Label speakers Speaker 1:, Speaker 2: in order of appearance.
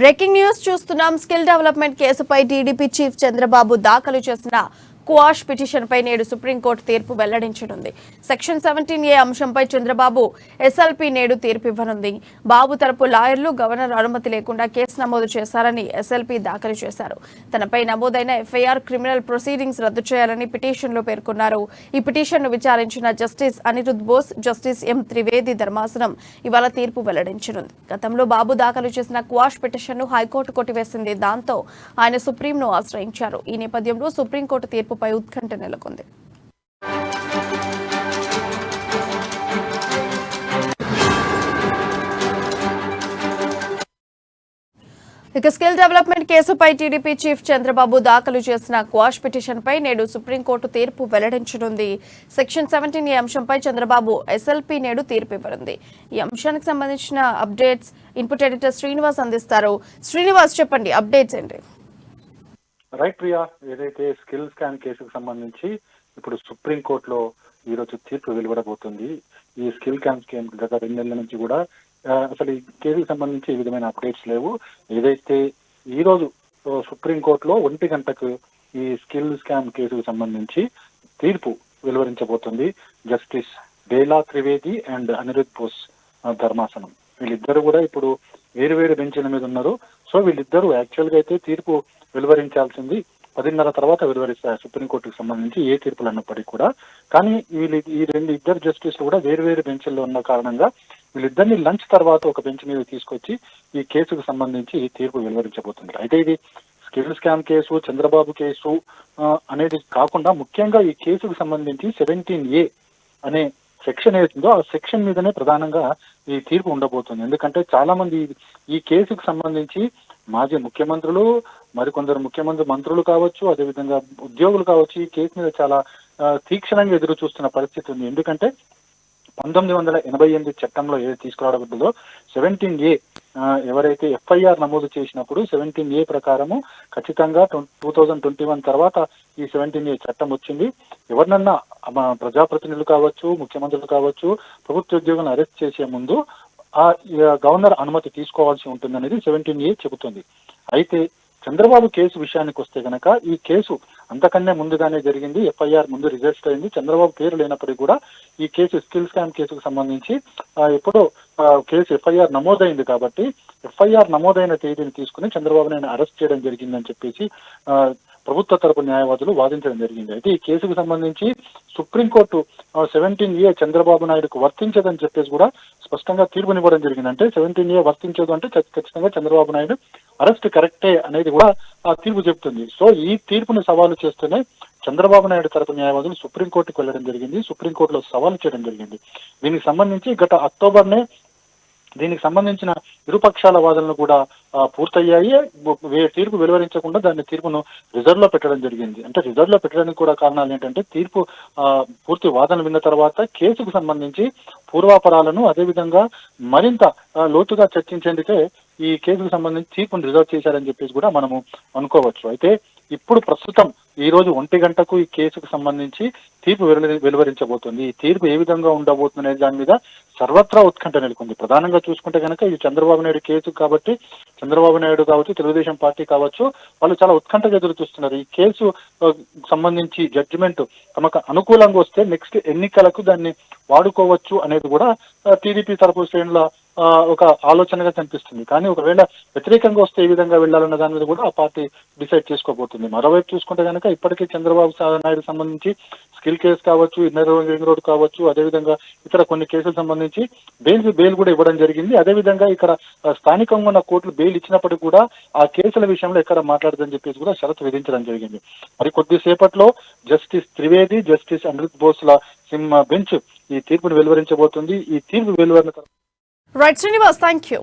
Speaker 1: Breaking news చూస్తున్నాం. Skill development కేసుపై TDP chief Chandrababu దాఖలు చేసిన క్వాష్ పిటిషన్ పై నేడు సుప్రీంకోర్టు తీర్పు వెల్లడించనుంది. సెక్షన్ 17A అంశంపై చంద్రబాబు ఎస్ఎల్పీ నేడు తీర్పు ఇవ్వనుంది. బాబు తరపు లాయర్లు గవర్నర్ అనుమతి లేకుండా కేసు నమోదు చేశారని ఎస్ఎల్పీ దాఖలు చేశారు. తనపై నమోదైన ఎఫ్ఐఆర్ క్రిమినల్ ప్రొసీడింగ్స్ రద్దు చేయాలని పిటిషన్లో పేర్కొన్నారు. ఈ పిటిషన్ను విచారించిన justice Aniruddha Bose, justice M Trivedi ధర్మాసనం ఇవాళ తీర్పు వెల్లడించనుంది. గతంలో బాబు దాఖలు చేసిన క్వాష్ పిటిషన్ను హైకోర్టు కొట్టివేసింది. దాంతో ఆయన సుప్రీంను ఆశ్రయించారు. ఈ నేపథ్యంలో సుప్రీంకోర్టు తీర్పుపై ఉత్కంఠ నెలకొంది. ఇక స్కిల్ డెవలప్మెంట్ కేసుపై టీడీపీ చీఫ్ చంద్రబాబు దాఖలు చేసిన క్వాష్ పిటిషన్ పై నేడు సుప్రీంకోర్టు తీర్పు వెల్లడించనుంది. సెక్షన్ 17A అంశంపై చంద్రబాబు ఎస్ఎల్పీ నేడు తీర్పు ఇవ్వనుంది. ఈ అంశానికి సంబంధించిన అప్డేట్స్ ఇన్పుట్ ఎడిటర్ శ్రీనివాస్ అందిస్తారు. శ్రీనివాస్, చెప్పండి, అప్డేట్స్ ఏంటి?
Speaker 2: రైట్ ప్రియా, ఏదైతే స్కిల్ స్కామ్ కేసుకు సంబంధించి ఇప్పుడు సుప్రీంకోర్టులో ఈరోజు తీర్పు వెలువడబోతుంది. ఈ స్కిల్ స్కామ్ గత 2 నెలల నుంచి కూడా అసలు ఈ కేసుకు సంబంధించి ఈ విధమైన అప్డేట్స్ లేవు. ఏదైతే ఈ రోజు సుప్రీంకోర్టులో 1 గంటకు ఈ స్కిల్ స్కామ్ కేసుకు సంబంధించి తీర్పు వెలువరించబోతుంది. జస్టిస్ బేలా త్రివేది అండ్ అనిరుద్ బోస్ ధర్మాసనం. వీళ్ళిద్దరు కూడా ఇప్పుడు వేరు బెంచ్ల మీద ఉన్నారు. సో వీళ్ళిద్దరూ యాక్చువల్ గా అయితే తీర్పు వెలువరించాల్సింది 10:30 తర్వాత వెలువరిస్తారు సుప్రీంకోర్టుకు సంబంధించి ఏ తీర్పులు అన్నప్పటికీ కూడా. కానీ ఇద్దరు జస్టిస్లు కూడా వేరు బెంచ్ల్లో ఉన్న కారణంగా వీళ్ళిద్దరిని లంచ్ తర్వాత ఒక బెంచ్ మీద తీసుకొచ్చి ఈ కేసుకు సంబంధించి తీర్పు వెలువరించబోతున్నారు. అయితే ఇది skill scam case, Chandrababu case అనేది కాకుండా ముఖ్యంగా ఈ కేసుకు సంబంధించి 17A అనే సెక్షన్ ఏతుందో ఆ సెక్షన్ మీదనే ప్రధానంగా ఈ తీర్పు ఉండబోతుంది. ఎందుకంటే చాలా మంది ఈ కేసుకు సంబంధించి మాజీ ముఖ్యమంత్రులు, మరికొందరు మంత్రులు కావచ్చు, అదేవిధంగా ఉద్యోగులు కావచ్చు, ఈ కేసు మీద చాలా తీక్షణంగా ఎదురు చూస్తున్న పరిస్థితి ఉంది. ఎందుకంటే 1988 చట్టంలో ఏది తీసుకురావడంలో 17A ఎవరైతే ఎఫ్ఐఆర్ నమోదు చేసినప్పుడు 17A ప్రకారము ఖచ్చితంగా 2021 తర్వాత ఈ 17A చట్టం వచ్చింది. ఎవరినన్నా ప్రజాప్రతినిధులు కావచ్చు, ముఖ్యమంత్రులు కావచ్చు, ప్రభుత్వ ఉద్యోగులను అరెస్ట్ చేసే ముందు ఆ గవర్నర్ అనుమతి తీసుకోవాల్సి ఉంటుందనేది 17A చెబుతుంది. అయితే చంద్రబాబు కేసు విషయానికి వస్తే కనుక ఈ కేసు అంతకన్నా ముందుగానే జరిగింది. ఎఫ్ఐఆర్ ముందు రిజిస్టర్ అయింది. చంద్రబాబు పేరు లేనప్పటికీ కూడా ఈ కేసు స్కిల్ స్కామ్ కేసుకు సంబంధించి ఎప్పుడో కేసు ఎఫ్ఐఆర్ నమోదైంది కాబట్టి ఎఫ్ఐఆర్ నమోదైన తేదీని తీసుకుని చంద్రబాబు నాయుడు అరెస్ట్ చేయడం జరిగిందని చెప్పేసి ప్రభుత్వ తరపు న్యాయవాదులు వాదించడం జరిగింది. అయితే ఈ కేసుకు సంబంధించి సుప్రీంకోర్టు 17A చంద్రబాబు నాయుడుకు వర్తించదని చెప్పేసి కూడా స్పష్టంగా తీర్పునివ్వడం జరిగింది. అంటే 17A వర్తించదు అంటే ఖచ్చితంగా చంద్రబాబు నాయుడు అరెస్ట్ కరెక్టే అనేది కూడా ఆ తీర్పు చెప్తుంది. సో ఈ తీర్పును సవాలు చేస్తూనే చంద్రబాబు నాయుడు తరపు న్యాయవాదులు సుప్రీంకోర్టుకు వెళ్లడం జరిగింది. సుప్రీంకోర్టులో సవాలు చేయడం జరిగింది. దీనికి సంబంధించి గత అక్టోబర్నే దీనికి సంబంధించిన ఇరుపక్షాల వాదనలు కూడా పూర్తయ్యాయి. తీర్పు వెలువరించకుండా దాన్ని తీర్పును రిజర్వ్ లో పెట్టడం జరిగింది. అంటే రిజర్వ్ లో పెట్టడానికి కూడా కారణాలు ఏంటంటే తీర్పు పూర్తి వాదన విన్న తర్వాత కేసుకు సంబంధించి పూర్వాపరాలను అదేవిధంగా మరింత లోతుగా చర్చించేందుకే ఈ కేసుకు సంబంధించి తీర్పును రిజర్వ్ చేశారని చెప్పేసి కూడా మనము అనుకోవచ్చు. అయితే ఇప్పుడు ప్రస్తుతం ఈ రోజు 1 గంటకు ఈ కేసుకు సంబంధించి తీర్పు వెలువరించబోతుంది. ఈ తీర్పు ఏ విధంగా ఉండబోతుంది అనే దాని మీద సర్వత్రా ఉత్కంఠ నెలకొంది. ప్రధానంగా చూసుకుంటే కనుక ఇది చంద్రబాబు నాయుడు కేసు కాబట్టి చంద్రబాబు నాయుడు కావచ్చు, తెలుగుదేశం పార్టీ కావచ్చు, వాళ్ళు చాలా ఉత్కంఠగా ఎదురు చూస్తున్నారు. ఈ కేసు సంబంధించి జడ్జిమెంట్ తమకు అనుకూలంగా వస్తే నెక్స్ట్ ఎన్నికలకు దాన్ని వాడుకోవచ్చు అనేది కూడా టీడీపీ తరపు శ్రేణుల ఒక ఆలోచనగా కనిపిస్తుంది. కానీ ఒకవేళ వ్యతిరేకంగా వస్తే ఏ విధంగా వెళ్లాలన్న దాని మీద కూడా ఆ పార్టీ డిసైడ్ చేసుకోబోతుంది. మరోవైపు చూసుకుంటే కనుక ఇప్పటికే చంద్రబాబు నాయుడు సంబంధించి స్కిల్ కేసు కావచ్చు, ఇన్నర్ రింగ్ రోడ్ కావచ్చు, అదేవిధంగా ఇతర కొన్ని కేసులకు సంబంధించి బెయిల్ కూడా ఇవ్వడం జరిగింది. అదేవిధంగా ఇక్కడ స్థానికంగా ఉన్న కోర్టులు బెయిల్ ఇచ్చినప్పటికీ కూడా ఆ కేసుల విషయంలో ఎక్కడ మాట్లాడదని చెప్పేసి కూడా షరతు విధించడం జరిగింది. మరి కొద్దిసేపట్లో జస్టిస్ త్రివేది, జస్టిస్ అనిరుద్ బోస్ల బెంచ్ ఈ తీర్పును వెలువరించబోతుంది. ఈ తీర్పు వెలువరిన
Speaker 1: రైట్ శ్రీనివాస్, థ్యాంక్ యూ.